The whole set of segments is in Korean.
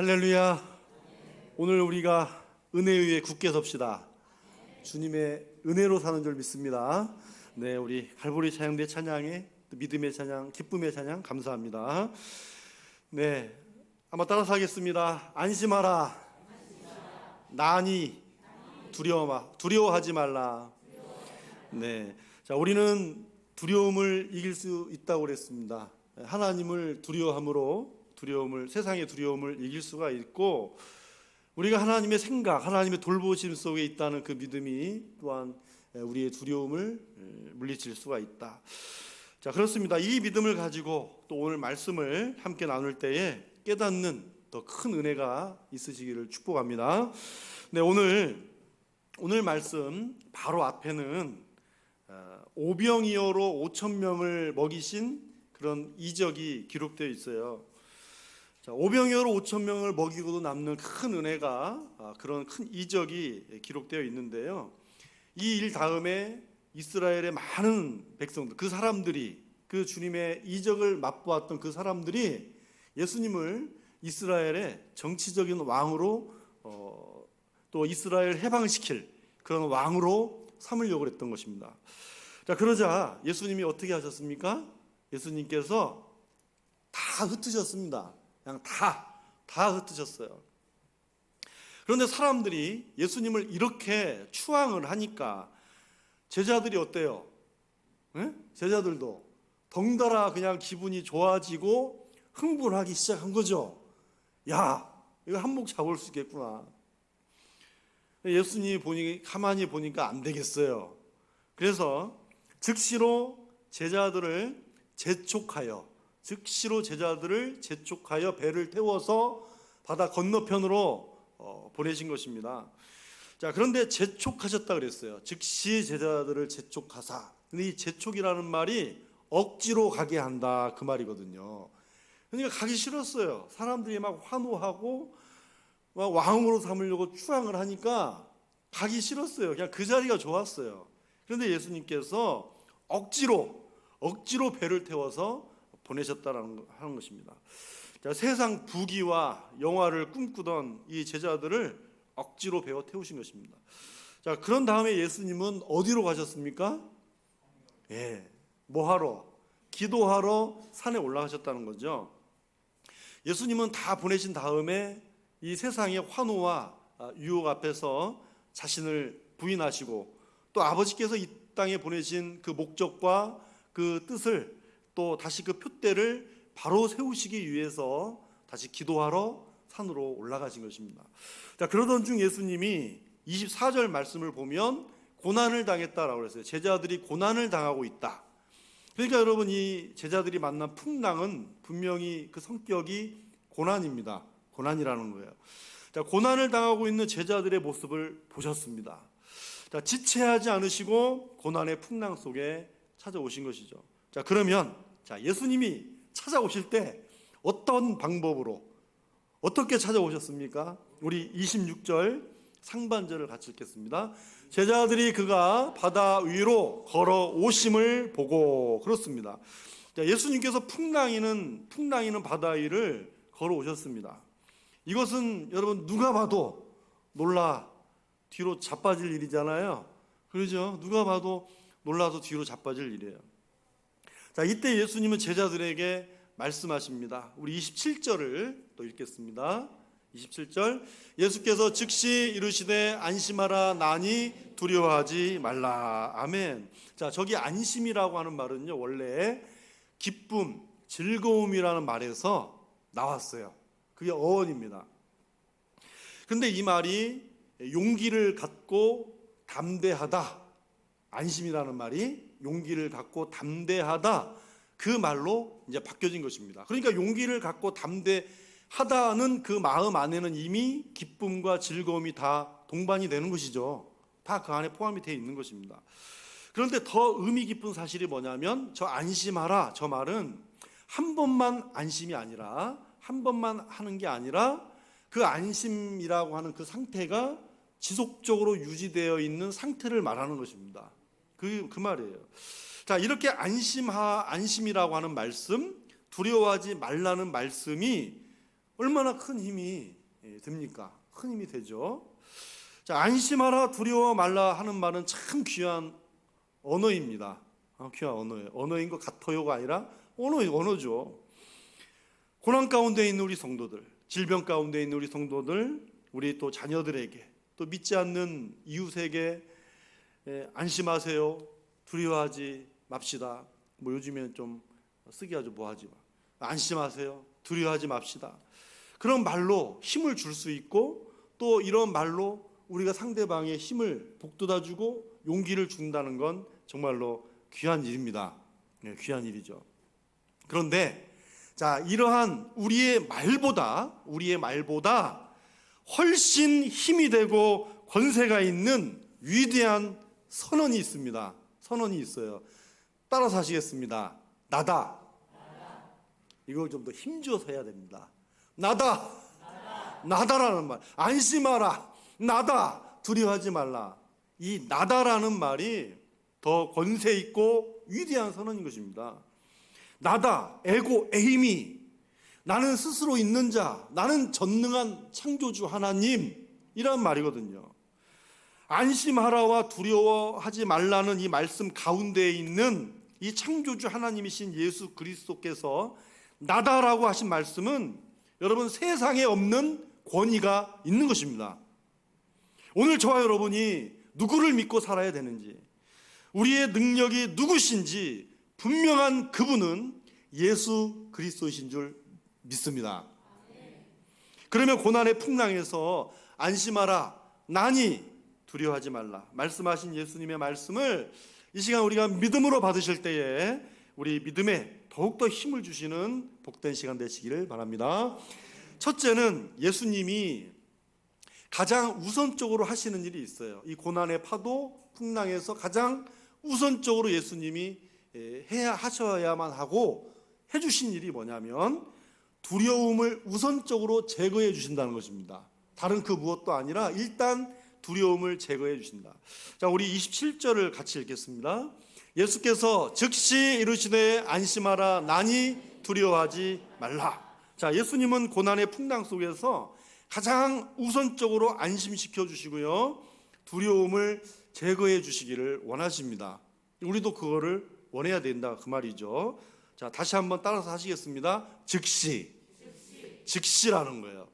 할렐루야. 오늘 우리가 은혜 위에 굳게 섭시다. 주님의 은혜로 사는 줄 믿습니다. 네, 우리 갈보리 찬양대 찬양에 믿음의 찬양, 기쁨의 찬양 감사합니다. 네, 한번 따라서 하겠습니다. 안심하라. 나니 두려워하지 말라. 네, 자, 우리는 두려움을 이길 수 있다고 그랬습니다. 하나님을 두려워함으로 세상의 두려움을 이길 수가 있고, 우리가 하나님의 생각, 하나님의 돌보심 속에 있다는 그 믿음이 또한 우리의 두려움을 물리칠 수가 있다. 자, 그렇습니다. 이 믿음을 가지고 또 오늘 말씀을 함께 나눌 때에 깨닫는 더 큰 은혜가 있으시기를 축복합니다. 네, 오늘 말씀 바로 앞에는 오병이어로 5,000명을 먹이신 그런 이적이 기록되어 있어요. 자, 오병이어로 5,000명을 먹이고도 남는 큰 은혜가, 그런 큰 이적이 기록되어 있는데요. 이 일 다음에 이스라엘의 많은 백성들, 그 사람들이, 그 주님의 이적을 맛보았던 그 사람들이 예수님을 이스라엘의 정치적인 왕으로, 또 이스라엘 해방시킬 그런 왕으로 삼으려고 했던 것입니다. 자, 그러자 예수님이 어떻게 하셨습니까? 예수님께서 다 흩으셨습니다. 그냥 다 흩으셨어요. 그런데 사람들이 예수님을 이렇게 추앙을 하니까 제자들이 어때요? 네? 제자들도 덩달아 그냥 기분이 좋아지고 흥분하기 시작한 거죠. 야, 이거 한몫 잡을 수 있겠구나. 예수님이 가만히 보니까 안 되겠어요. 그래서 즉시로 제자들을 재촉하여 배를 태워서 바다 건너편으로 보내신 것입니다. 자, 그런데 재촉하셨다 그랬어요. 즉시 제자들을 재촉하사. 근데 이 재촉이라는 말이 억지로 가게 한다, 그 말이거든요. 그러니까 가기 싫었어요. 사람들이 막 환호하고 막 왕으로 삼으려고 추앙을 하니까 가기 싫었어요. 그냥 그 자리가 좋았어요. 그런데 예수님께서 억지로 배를 태워서 보내셨다는 하는 것입니다. 자, 세상 부귀와 영화를 꿈꾸던 이 제자들을 억지로 배워 태우신 것입니다. 자, 그런 다음에 예수님은 어디로 가셨습니까? 뭐하러? 기도하러 산에 올라가셨다는 거죠. 예수님은 다 보내신 다음에 이 세상의 환호와 유혹 앞에서 자신을 부인하시고, 또 아버지께서 이 땅에 보내신 그 목적과 그 뜻을, 또 다시 그 표대를 바로 세우시기 위해서 다시 기도하러 산으로 올라가신 것입니다. 자, 그러던 중 예수님이 24절 말씀을 보면 고난을 당했다라고 했어요. 제자들이 고난을 당하고 있다. 그러니까 여러분, 이 제자들이 만난 풍랑은 분명히 그 성격이 고난입니다. 고난이라는 거예요. 자, 고난을 당하고 있는 제자들의 모습을 보셨습니다. 자, 지체하지 않으시고 고난의 풍랑 속에 찾아오신 것이죠. 자, 그러면 예수님이 찾아오실 때 어떤 방법으로 어떻게 찾아오셨습니까? 우리 26절 상반절을 같이 읽겠습니다. 제자들이 그가 바다 위로 걸어오심을 보고, 그렇습니다. 자, 예수님께서 풍랑이는 바다 위를 걸어오셨습니다. 이것은 여러분 누가 봐도 놀라 뒤로 자빠질 일이잖아요. 그러죠? 누가 봐도 놀라서 뒤로 자빠질 일이에요. 자, 이때 예수님은 제자들에게 말씀하십니다. 우리 27절을 또 읽겠습니다. 27절, 예수께서 즉시 이르시되 안심하라, 나니 두려워하지 말라. 아멘. 자, 저기 안심이라고 하는 말은요, 원래 기쁨, 즐거움이라는 말에서 나왔어요. 그게 어원입니다. 근데 이 말이 용기를 갖고 담대하다, 안심이라는 말이 용기를 갖고 담대하다, 그 말로 이제 바뀌어진 것입니다. 그러니까 용기를 갖고 담대하다는 그 마음 안에는 이미 기쁨과 즐거움이 다 동반이 되는 것이죠. 다 그 안에 포함이 되어 있는 것입니다. 그런데 더 의미 깊은 사실이 뭐냐면, 저 안심하라, 저 말은 한 번만 안심이 아니라, 한 번만 하는 게 아니라, 그 안심이라고 하는 그 상태가 지속적으로 유지되어 있는 상태를 말하는 것입니다. 그 말이에요. 자, 이렇게 안심이라고 하는 말씀, 두려워하지 말라는 말씀이 얼마나 큰 힘이 됩니까? 큰 힘이 되죠. 자, 안심하라 두려워 말라 하는 말은 참 귀한 언어입니다. 귀한 언어예요. 언어인 것 같아요가 아니라 언어죠. 고난 가운데 있는 우리 성도들, 질병 가운데 있는 우리 성도들, 우리 또 자녀들에게, 또 믿지 않는 이웃에게 안심하세요, 두려워하지 맙시다. 뭐 요즘에는 좀 쓰기 아주 뭐하지 마. 안심하세요, 두려워하지 맙시다. 그런 말로 힘을 줄 수 있고, 또 이런 말로 우리가 상대방의 힘을 북돋아주고 용기를 준다는 건 정말로 귀한 일입니다. 귀한 일이죠. 그런데 자, 이러한 우리의 말보다 훨씬 힘이 되고 권세가 있는 위대한 선언이 있습니다. 선언이 있어요. 따라서 하시겠습니다. 나다. 이걸 좀 더 힘줘서 해야 됩니다. 나다. 나다라는 말. 안심하라. 나다. 두려워하지 말라. 이 나다라는 말이 더 권세 있고 위대한 선언인 것입니다. 나다. 에이미. 나는 스스로 있는 자, 나는 전능한 창조주 하나님이란 말이거든요. 안심하라와 두려워하지 말라는 이 말씀 가운데에 있는 이 창조주 하나님이신 예수 그리스도께서 나다라고 하신 말씀은 여러분 세상에 없는 권위가 있는 것입니다. 오늘 저와 여러분이 누구를 믿고 살아야 되는지, 우리의 능력이 누구신지 분명한 그분은 예수 그리스도이신 줄 믿습니다. 그러면 고난의 풍랑에서 안심하라, 나니 두려워하지 말라 말씀하신 예수님의 말씀을 이 시간 우리가 믿음으로 받으실 때에 우리 믿음에 더욱더 힘을 주시는 복된 시간 되시기를 바랍니다. 첫째는 예수님이 가장 우선적으로 하시는 일이 있어요. 이 고난의 파도 풍랑에서 가장 우선적으로 예수님이 하셔야만 하고 해주신 일이 뭐냐면 두려움을 우선적으로 제거해 주신다는 것입니다. 다른 그 무엇도 아니라 일단 두려움을 제거해 주신다. 자, 우리 27절을 같이 읽겠습니다. 예수께서 즉시 이르시되 안심하라, 나니 두려워하지 말라. 자, 예수님은 고난의 풍랑 속에서 가장 우선적으로 안심시켜 주시고요, 두려움을 제거해 주시기를 원하십니다. 우리도 그거를 원해야 된다, 그 말이죠. 자, 다시 한번 따라서 하시겠습니다. 즉시라는 거예요.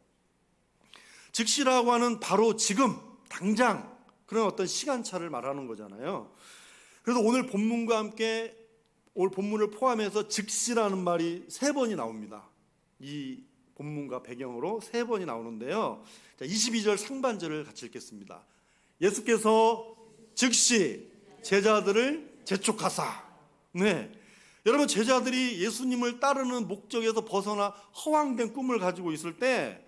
즉시라고 하는 바로 지금 당장 그런 어떤 시간차를 말하는 거잖아요. 그래서 오늘 본문과 함께 오늘 본문을 포함해서 즉시라는 말이 3번이 나옵니다. 이 본문과 배경으로 3번이 나오는데요. 자, 22절 상반절을 같이 읽겠습니다. 예수께서 즉시 제자들을 재촉하사. 네, 여러분, 제자들이 예수님을 따르는 목적에서 벗어나 허황된 꿈을 가지고 있을 때,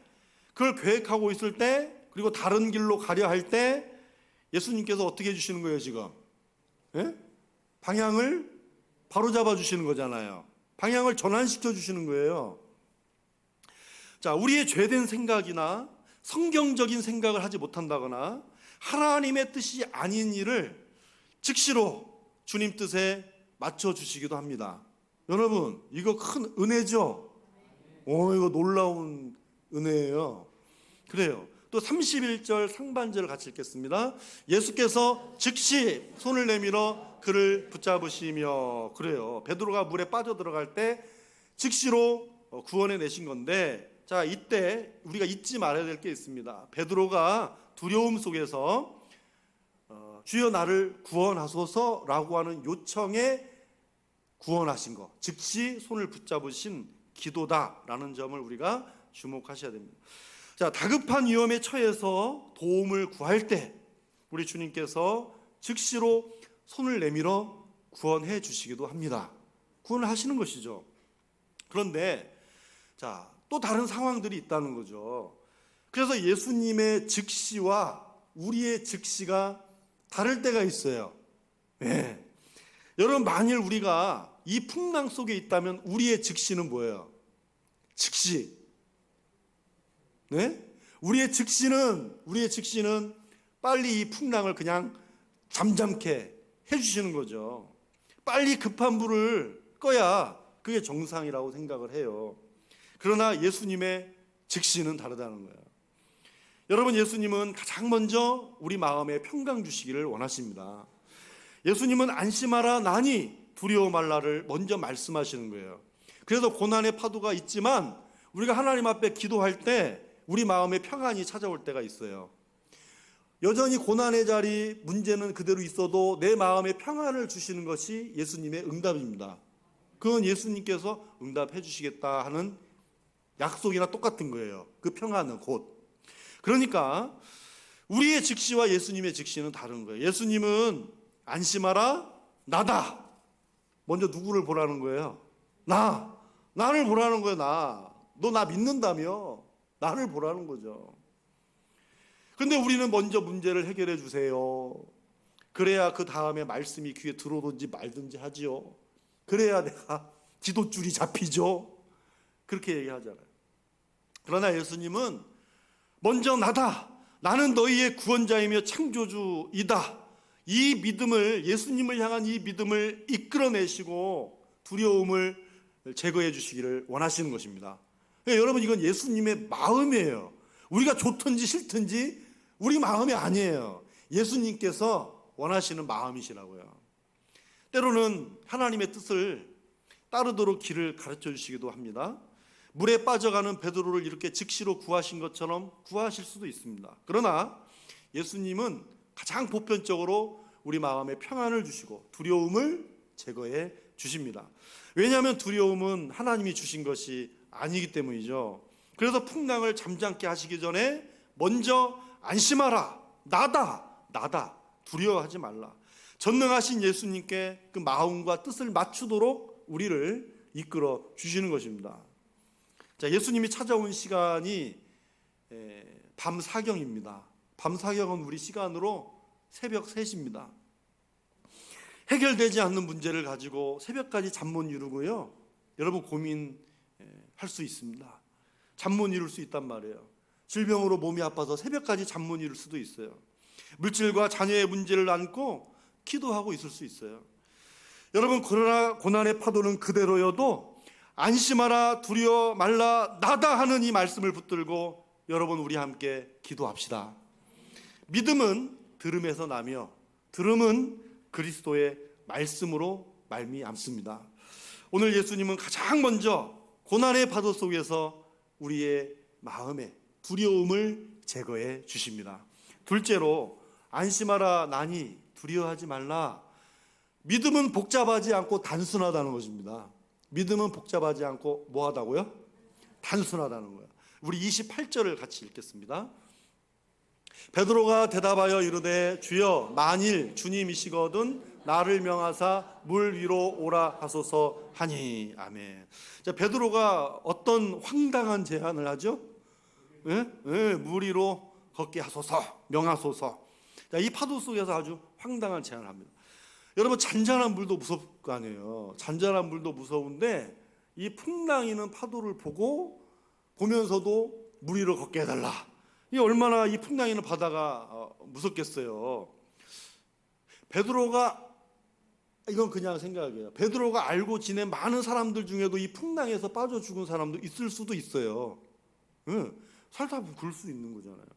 그걸 계획하고 있을 때, 그리고 다른 길로 가려 할 때 예수님께서 어떻게 해주시는 거예요 지금? 예? 방향을 바로잡아 주시는 거잖아요. 방향을 전환시켜 주시는 거예요. 자, 우리의 죄된 생각이나 성경적인 생각을 하지 못한다거나 하나님의 뜻이 아닌 일을 즉시로 주님 뜻에 맞춰주시기도 합니다. 여러분, 이거 큰 은혜죠? 이거 놀라운 은혜예요. 그래요. 또 31절 상반절을 같이 읽겠습니다. 예수께서 즉시 손을 내밀어 그를 붙잡으시며. 그래요. 베드로가 물에 빠져들어갈 때 즉시로 구원해 내신 건데, 자, 이때 우리가 잊지 말아야 될 게 있습니다. 베드로가 두려움 속에서 주여 나를 구원하소서라고 하는 요청에 구원하신 거, 즉시 손을 붙잡으신 기도다라는 점을 우리가 주목하셔야 됩니다. 자, 다급한 위험에 처해서 도움을 구할 때 우리 주님께서 즉시로 손을 내밀어 구원해 주시기도 합니다. 구원을 하시는 것이죠. 그런데 자, 또 다른 상황들이 있다는 거죠. 그래서 예수님의 즉시와 우리의 즉시가 다를 때가 있어요. 네. 여러분, 만일 우리가 이 풍랑 속에 있다면 우리의 즉시는 뭐예요? 즉시. 네? 우리의 즉시는 빨리 이 풍랑을 그냥 잠잠케 해주시는 거죠. 빨리 급한 불을 꺼야 그게 정상이라고 생각을 해요. 그러나 예수님의 즉시는 다르다는 거예요. 여러분, 예수님은 가장 먼저 우리 마음에 평강 주시기를 원하십니다. 예수님은 안심하라 나니 두려워 말라를 먼저 말씀하시는 거예요. 그래서 고난의 파도가 있지만 우리가 하나님 앞에 기도할 때 우리 마음에 평안이 찾아올 때가 있어요. 여전히 고난의 자리, 문제는 그대로 있어도 내 마음에 평안을 주시는 것이 예수님의 응답입니다. 그건 예수님께서 응답해 주시겠다 하는 약속이나 똑같은 거예요. 그 평안은 곧. 그러니까 우리의 즉시와 예수님의 즉시는 다른 거예요. 예수님은 안심하라 나다. 먼저 누구를 보라는 거예요? 나를 보라는 거예요. 너 나 믿는다며 나를 보라는 거죠. 근데 우리는 먼저 문제를 해결해 주세요. 그래야 그 다음에 말씀이 귀에 들어오든지 말든지 하지요. 그래야 내가 기도줄이 잡히죠. 그렇게 얘기하잖아요. 그러나 예수님은 먼저 나다. 나는 너희의 구원자이며 창조주이다. 이 믿음을, 예수님을 향한 이 믿음을 이끌어내시고 두려움을 제거해 주시기를 원하시는 것입니다. 여러분, 이건 예수님의 마음이에요. 우리가 좋든지 싫든지 우리 마음이 아니에요. 예수님께서 원하시는 마음이시라고요. 때로는 하나님의 뜻을 따르도록 길을 가르쳐 주시기도 합니다. 물에 빠져가는 베드로를 이렇게 즉시로 구하신 것처럼 구하실 수도 있습니다. 그러나 예수님은 가장 보편적으로 우리 마음에 평안을 주시고 두려움을 제거해 주십니다. 왜냐하면 두려움은 하나님이 주신 것이 아니기 때문이죠. 그래서 풍랑을 잠잠케 하시기 전에 먼저 안심하라. 나다. 두려워하지 말라. 전능하신 예수님께 그 마음과 뜻을 맞추도록 우리를 이끌어 주시는 것입니다. 자, 예수님이 찾아온 시간이 밤 사경입니다. 밤 사경은 우리 시간으로 새벽 3시입니다. 해결되지 않는 문제를 가지고 새벽까지 잠 못 이루고요. 여러분 고민할 수 있습니다. 잠 못 이룰 수 있단 말이에요. 질병으로 몸이 아파서 새벽까지 잠 못 이룰 수도 있어요. 물질과 자녀의 문제를 안고 기도하고 있을 수 있어요. 여러분, 그러나 고난의 파도는 그대로여도 안심하라 두려워 말라 나다 하는 이 말씀을 붙들고 여러분 우리 함께 기도합시다. 믿음은 들음에서 나며 들음은 그리스도의 말씀으로 말미암습니다. 오늘 예수님은 가장 먼저 고난의 파도 속에서 우리의 마음에 두려움을 제거해 주십니다. 둘째로 안심하라 나니 두려워하지 말라. 믿음은 복잡하지 않고 단순하다는 것입니다. 믿음은 복잡하지 않고 뭐하다고요? 단순하다는 거예요. 우리 28절을 같이 읽겠습니다. 베드로가 대답하여 이르되 주여 만일 주님이시거든 나를 명하사 물 위로 오라 하소서 하니. 아멘. 자, 베드로가 어떤 황당한 제안을 하죠? 물 위로 걷게 하소서, 명하소서. 자, 이 파도 속에서 아주 황당한 제안을 합니다. 여러분, 잔잔한 물도 무섭을 거 아니에요. 잔잔한 물도 무서운데 이 풍랑이는 파도를 보면서도 물 위로 걷게 해달라. 이 얼마나 이 풍랑이는 바다가 무섭겠어요. 베드로가, 이건 그냥 생각이에요. 베드로가 알고 지낸 많은 사람들 중에도 이 풍랑에서 빠져 죽은 사람도 있을 수도 있어요. 살다 보면 그럴 수 있는 거잖아요.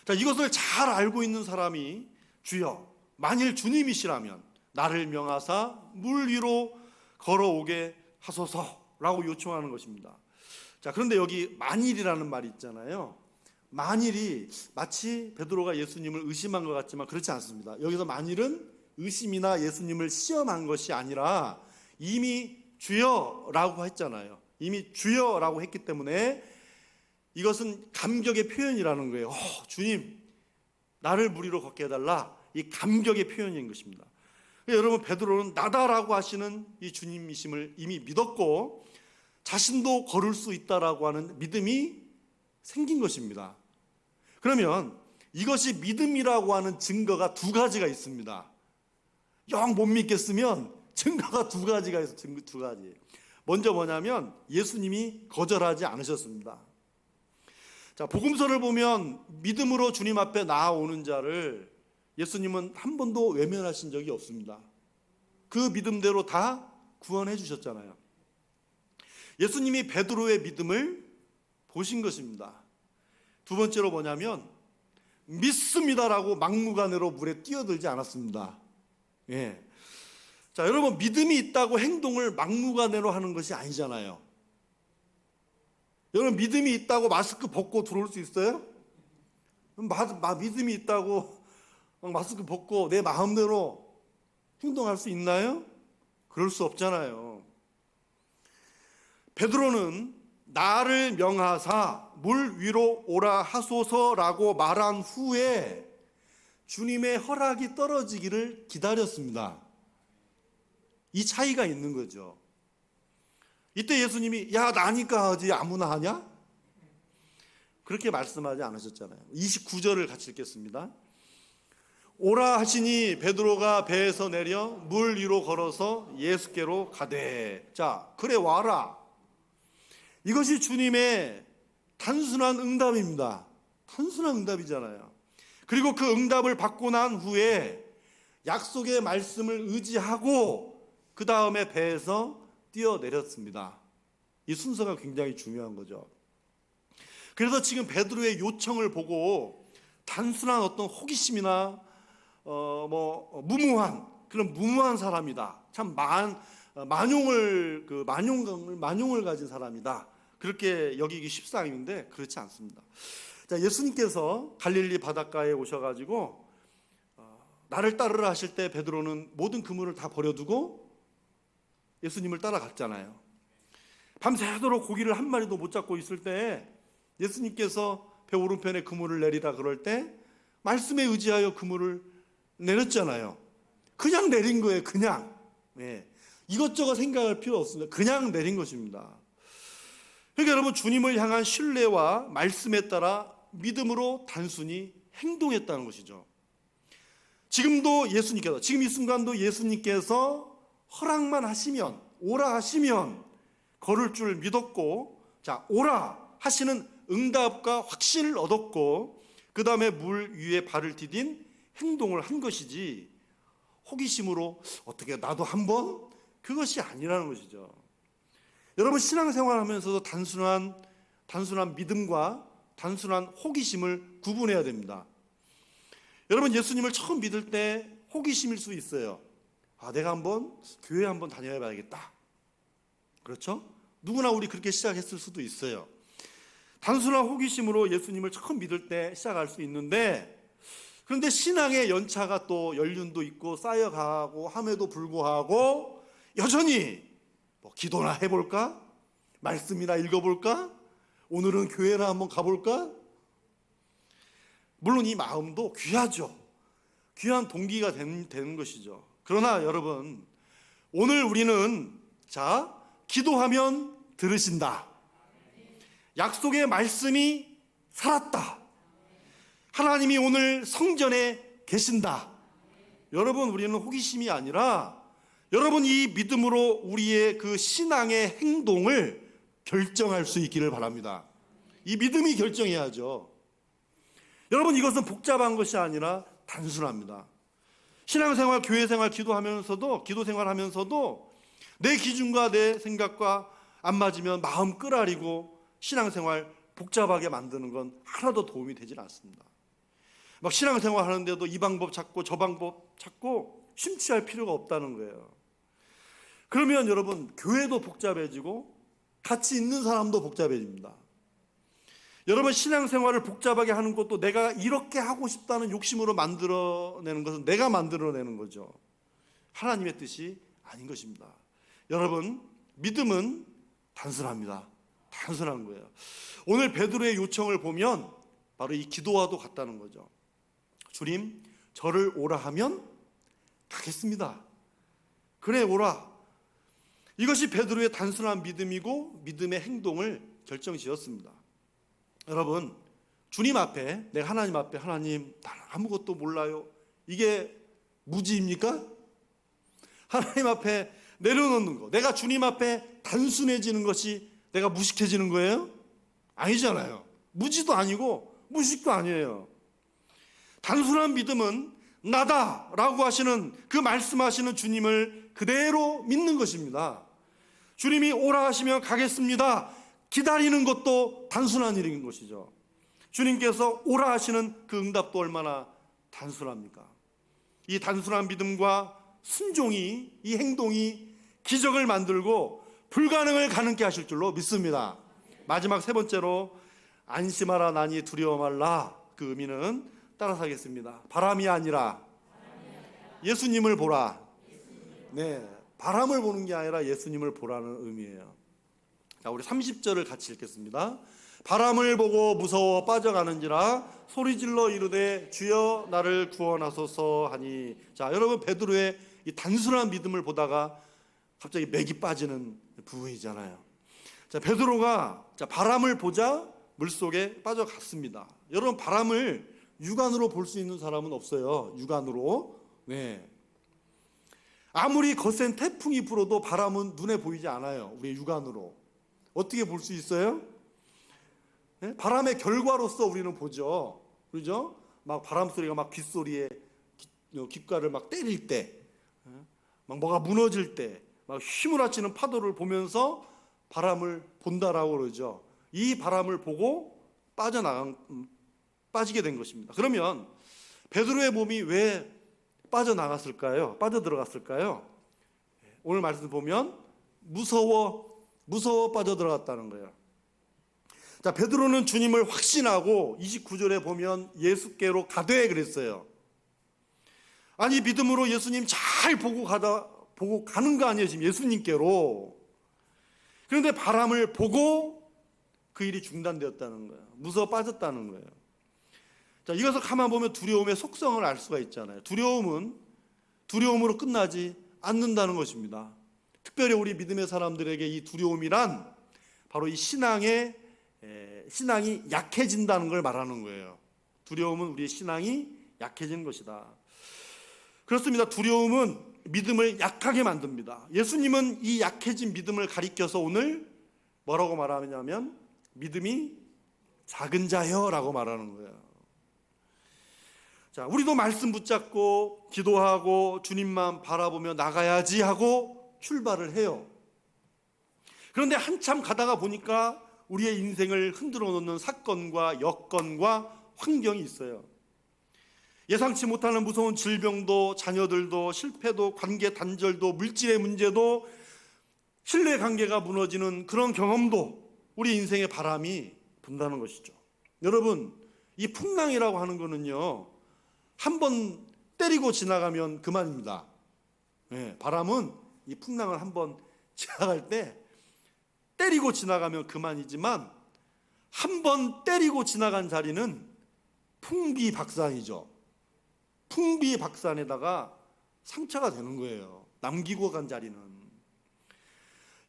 자, 이것을 잘 알고 있는 사람이 주여 만일 주님이시라면 나를 명하사 물 위로 걸어오게 하소서라고 요청하는 것입니다. 자, 그런데 여기 만일이라는 말이 있잖아요. 만일이 마치 베드로가 예수님을 의심한 것 같지만 그렇지 않습니다. 여기서 만일은 의심이나 예수님을 시험한 것이 아니라 이미 주여라고 했잖아요. 이미 주여라고 했기 때문에 이것은 감격의 표현이라는 거예요. 주님, 나를 물 위로 걷게 해달라. 이 감격의 표현인 것입니다. 여러분, 베드로는 나다라고 하시는 이 주님이심을 이미 믿었고 자신도 걸을 수 있다라고 하는 믿음이 생긴 것입니다. 그러면 이것이 믿음이라고 하는 증거가 두 가지가 있습니다. 영 못 믿겠으면 증거가 두 가지가 있어요. 증거 두 가지. 먼저 뭐냐면 예수님이 거절하지 않으셨습니다. 자, 복음서를 보면 믿음으로 주님 앞에 나아오는 자를 예수님은 한 번도 외면하신 적이 없습니다. 그 믿음대로 다 구원해 주셨잖아요. 예수님이 베드로의 믿음을 보신 것입니다. 두 번째로 뭐냐면 믿습니다라고 막무가내로 물에 뛰어들지 않았습니다. 예. 자, 여러분, 믿음이 있다고 행동을 막무가내로 하는 것이 아니잖아요. 여러분, 믿음이 있다고 마스크 벗고 들어올 수 있어요? 믿음이 있다고 마스크 벗고 내 마음대로 행동할 수 있나요? 그럴 수 없잖아요. 베드로는 나를 명하사 물 위로 오라 하소서라고 말한 후에 주님의 허락이 떨어지기를 기다렸습니다. 이 차이가 있는 거죠. 이때 예수님이 야, 나니까 하지 아무나 하냐? 그렇게 말씀하지 않으셨잖아요. 29절을 같이 읽겠습니다. 오라 하시니 베드로가 배에서 내려 물 위로 걸어서 예수께로 가되. 자, 그래 와라. 이것이 주님의 단순한 응답입니다. 단순한 응답이잖아요. 그리고 그 응답을 받고 난 후에 약속의 말씀을 의지하고 그 다음에 배에서 뛰어내렸습니다. 이 순서가 굉장히 중요한 거죠. 그래서 지금 베드로의 요청을 보고 단순한 어떤 호기심이나 무모한 그런 무모한 사람이다. 참 만용을 가진 사람이다. 그렇게 여기기 십상인데 그렇지 않습니다. 자, 예수님께서 갈릴리 바닷가에 오셔가지고 나를 따르라 하실 때 베드로는 모든 그물을 다 버려두고 예수님을 따라갔잖아요. 밤새도록 고기를 한 마리도 못 잡고 있을 때 예수님께서 배 오른편에 그물을 내리라 그럴 때 말씀에 의지하여 그물을 내렸잖아요. 그냥 내린 거예요. 그냥. 예. 이것저것 생각할 필요 없습니다. 그냥 내린 것입니다. 그러니까 여러분, 주님을 향한 신뢰와 말씀에 따라 믿음으로 단순히 행동했다는 것이죠. 지금 이 순간도 예수님께서 허락만 하시면, 오라 하시면 걸을 줄 믿었고, 자, 오라 하시는 응답과 확신을 얻었고, 그 다음에 물 위에 발을 디딘 행동을 한 것이지, 호기심으로 어떻게 나도 한번, 그것이 아니라는 것이죠. 여러분, 신앙생활 하면서도 단순한 믿음과 단순한 호기심을 구분해야 됩니다. 여러분, 예수님을 처음 믿을 때 호기심일 수 있어요. 내가 교회 한번 다녀야 봐야겠다. 그렇죠? 누구나 우리 그렇게 시작했을 수도 있어요. 단순한 호기심으로 예수님을 처음 믿을 때 시작할 수 있는데, 그런데 신앙의 연차가 또 연륜도 있고 쌓여가고 함에도 불구하고 여전히 기도나 해볼까? 말씀이나 읽어볼까? 오늘은 교회나 한번 가볼까? 물론 이 마음도 귀하죠. 귀한 동기가 되는 것이죠. 그러나 여러분, 오늘 우리는 기도하면 들으신다. 약속의 말씀이 살았다. 하나님이 오늘 성전에 계신다. 여러분, 우리는 호기심이 아니라 여러분, 이 믿음으로 우리의 그 신앙의 행동을 결정할 수 있기를 바랍니다. 이 믿음이 결정해야죠. 여러분, 이것은 복잡한 것이 아니라 단순합니다. 신앙생활, 교회생활, 기도생활하면서도 내 기준과 내 생각과 안 맞으면 마음 끄라리고 신앙생활 복잡하게 만드는 건 하나도 도움이 되질 않습니다. 막 신앙생활 하는데도 이 방법 찾고 저 방법 찾고 심취할 필요가 없다는 거예요. 그러면 여러분, 교회도 복잡해지고 같이 있는 사람도 복잡해집니다. 여러분, 신앙생활을 복잡하게 하는 것도 내가 이렇게 하고 싶다는 욕심으로 만들어내는 것은 내가 만들어내는 거죠. 하나님의 뜻이 아닌 것입니다. 여러분, 믿음은 단순합니다. 단순한 거예요. 오늘 베드로의 요청을 보면 바로 이 기도와도 같다는 거죠. 주님, 저를 오라 하면 가겠습니다. 그래, 오라. 이것이 베드로의 단순한 믿음이고 믿음의 행동을 결정지었습니다. 여러분, 주님 앞에, 내가 하나님 앞에, 하나님, 나는 아무것도 몰라요. 이게 무지입니까? 하나님 앞에 내려놓는 거, 내가 주님 앞에 단순해지는 것이 내가 무식해지는 거예요? 아니잖아요. 무지도 아니고 무식도 아니에요. 단순한 믿음은 나다라고 하시는 그 말씀하시는 주님을 그대로 믿는 것입니다. 주님이 오라 하시면 가겠습니다. 기다리는 것도 단순한 일인 것이죠. 주님께서 오라 하시는 그 응답도 얼마나 단순합니까? 이 단순한 믿음과 순종이, 이 행동이 기적을 만들고 불가능을 가능케 하실 줄로 믿습니다. 마지막 세 번째로 안심하라 나니 두려워 말라. 그 의미는 따라서 하겠습니다. 바람이 아니라 예수님을 보라. 네, 바람을 보는 게 아니라 예수님을 보라는 의미예요. 자, 우리 30절을 같이 읽겠습니다. 바람을 보고 무서워 빠져가는지라 소리질러 이르되 주여 나를 구원하소서 하니. 자, 여러분, 베드로의 이 단순한 믿음을 보다가 갑자기 맥이 빠지는 부분이잖아요. 자, 베드로가 바람을 보자 물속에 빠져갔습니다. 여러분, 바람을 육안으로 볼 수 있는 사람은 없어요. 육안으로. 네. 아무리 거센 태풍이 불어도 바람은 눈에 보이지 않아요. 우리 육안으로. 어떻게 볼 수 있어요? 네? 바람의 결과로서 우리는 보죠. 그렇죠? 막 바람 소리가 막 귓소리에 귓가를 막 때릴 때, 막 뭐가 무너질 때, 막 휘몰아치는 파도를 보면서 바람을 본다라고 그러죠. 이 바람을 보고 빠지게 된 것입니다. 그러면 베드로의 몸이 왜 빠져나갔을까요? 빠져들어갔을까요? 오늘 말씀 보면 무서워 빠져들어갔다는 거예요. 자, 베드로는 주님을 확신하고 29절에 보면 예수께로 가되 그랬어요. 아니, 믿음으로 예수님 잘 보고 가는 거 아니에요, 지금 예수님께로. 그런데 바람을 보고 그 일이 중단되었다는 거예요. 무서워 빠졌다는 거예요. 자, 이것을 가만 보면 두려움의 속성을 알 수가 있잖아요. 두려움은 두려움으로 끝나지 않는다는 것입니다. 특별히 우리 믿음의 사람들에게 이 두려움이란 바로 이 신앙이 약해진다는 걸 말하는 거예요. 두려움은 우리의 신앙이 약해지는 것이다. 그렇습니다. 두려움은 믿음을 약하게 만듭니다. 예수님은 이 약해진 믿음을 가리켜서 오늘 뭐라고 말하냐면 믿음이 작은 자여라고 말하는 거예요. 자, 우리도 말씀 붙잡고 기도하고 주님만 바라보며 나가야지 하고 출발을 해요. 그런데 한참 가다가 보니까 우리의 인생을 흔들어 놓는 사건과 여건과 환경이 있어요. 예상치 못하는 무서운 질병도, 자녀들도, 실패도, 관계 단절도, 물질의 문제도, 신뢰 관계가 무너지는 그런 경험도 우리 인생의 바람이 분다는 것이죠. 여러분, 이 풍랑이라고 하는 거는요, 한번 때리고 지나가면 그만입니다. 네, 바람은 이 풍랑을 한번 지나갈 때 때리고 지나가면 그만이지만 한번 때리고 지나간 자리는 풍비박산이죠. 풍비박산에다가 상처가 되는 거예요. 남기고 간 자리는.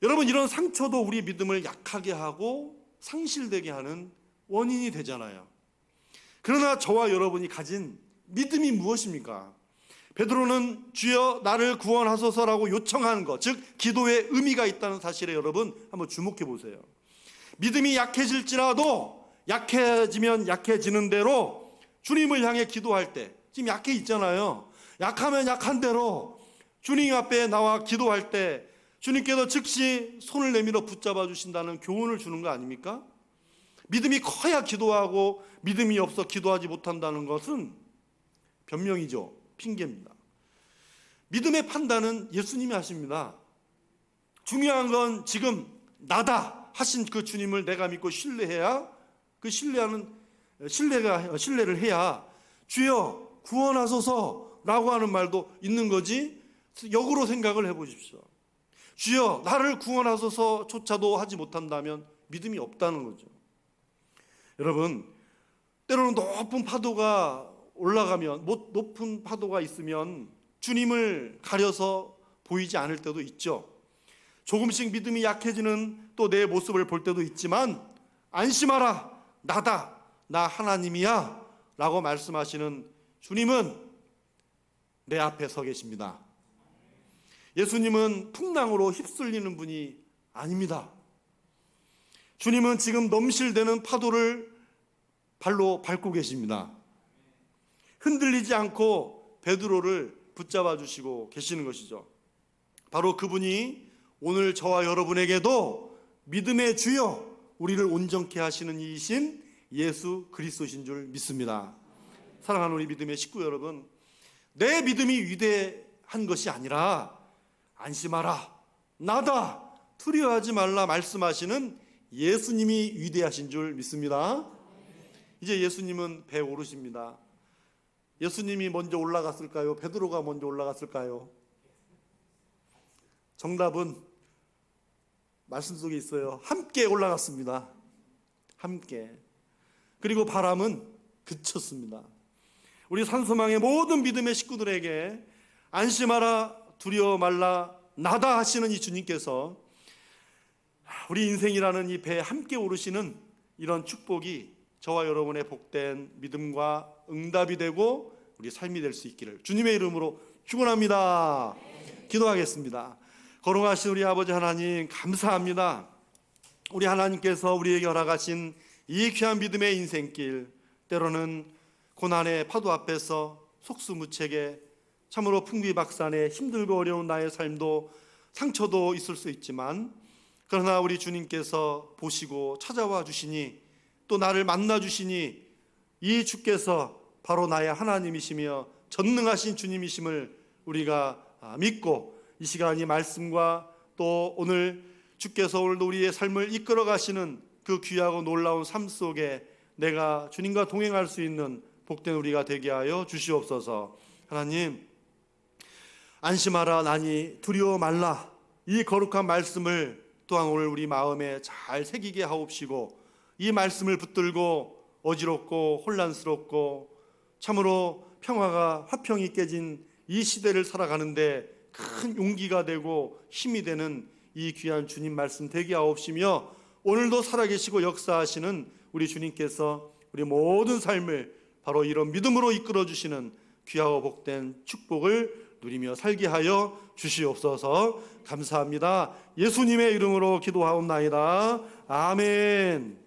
여러분, 이런 상처도 우리 믿음을 약하게 하고 상실되게 하는 원인이 되잖아요. 그러나 저와 여러분이 가진 믿음이 무엇입니까? 베드로는 주여 나를 구원하소서라고 요청하는 것, 즉 기도에 의미가 있다는 사실에 여러분 한번 주목해 보세요. 믿음이 약해질지라도 약해지면 약해지는 대로 주님을 향해 기도할 때, 지금 약해 있잖아요. 약하면 약한 대로 주님 앞에 나와 기도할 때 주님께서 즉시 손을 내밀어 붙잡아 주신다는 교훈을 주는 거 아닙니까? 믿음이 커야 기도하고 믿음이 없어 기도하지 못한다는 것은 변명이죠. 핑계입니다. 믿음의 판단은 예수님이 하십니다. 중요한 건 지금 나다 하신 그 주님을 내가 믿고 신뢰해야, 그 신뢰를 해야 주여 구원하소서라고 하는 말도 있는 거지. 역으로 생각을 해보십시오. 주여 나를 구원하소서조차도 하지 못한다면 믿음이 없다는 거죠. 여러분, 때로는 높은 파도가 올라가면, 높은 파도가 있으면 주님을 가려서 보이지 않을 때도 있죠. 조금씩 믿음이 약해지는 또 내 모습을 볼 때도 있지만 안심하라, 나다, 나 하나님이야 라고 말씀하시는 주님은 내 앞에 서 계십니다. 예수님은 풍랑으로 휩쓸리는 분이 아닙니다. 주님은 지금 넘실대는 파도를 발로 밟고 계십니다. 흔들리지 않고 베드로를 붙잡아 주시고 계시는 것이죠. 바로 그분이 오늘 저와 여러분에게도 믿음의 주여, 우리를 온전케 하시는 이이신 예수 그리스도신 줄 믿습니다. 사랑하는 우리 믿음의 식구 여러분, 내 믿음이 위대한 것이 아니라 안심하라, 나다, 두려워하지 말라 말씀하시는 예수님이 위대하신 줄 믿습니다. 이제 예수님은 배에 오르십니다. 예수님이 먼저 올라갔을까요? 베드로가 먼저 올라갔을까요? 정답은 말씀 속에 있어요. 함께 올라갔습니다. 함께. 그리고 바람은 그쳤습니다. 우리 산소망의 모든 믿음의 식구들에게 안심하라, 두려워 말라, 나다 하시는 이 주님께서 우리 인생이라는 이 배에 함께 오르시는 이런 축복이 저와 여러분의 복된 믿음과 응답이 되고 우리 삶이 될 수 있기를 주님의 이름으로 축원합니다. 기도하겠습니다. 거룩하신 우리 아버지 하나님, 감사합니다. 우리 하나님께서 우리에게 허락하신 이 귀한 믿음의 인생길, 때로는 고난의 파도 앞에서 속수무책에 참으로 풍비박산에 힘들고 어려운 나의 삶도 상처도 있을 수 있지만, 그러나 우리 주님께서 보시고 찾아와 주시니, 또 나를 만나 주시니, 이 주께서 바로 나의 하나님이시며 전능하신 주님이심을 우리가 믿고, 이 시간 이 말씀과 또 오늘 주께서 오늘도 우리의 삶을 이끌어 가시는 그 귀하고 놀라운 삶 속에 내가 주님과 동행할 수 있는 복된 우리가 되게 하여 주시옵소서. 하나님, 안심하라, 나니 두려워 말라, 이 거룩한 말씀을 또한 오늘 우리 마음에 잘 새기게 하옵시고, 이 말씀을 붙들고 어지럽고 혼란스럽고 참으로 평화가 화평이 깨진 이 시대를 살아가는데 큰 용기가 되고 힘이 되는 이 귀한 주님 말씀 되게 하옵시며, 오늘도 살아계시고 역사하시는 우리 주님께서 우리 모든 삶을 바로 이런 믿음으로 이끌어 주시는 귀하고 복된 축복을 누리며 살게 하여 주시옵소서. 감사합니다. 예수님의 이름으로 기도하옵나이다. 아멘.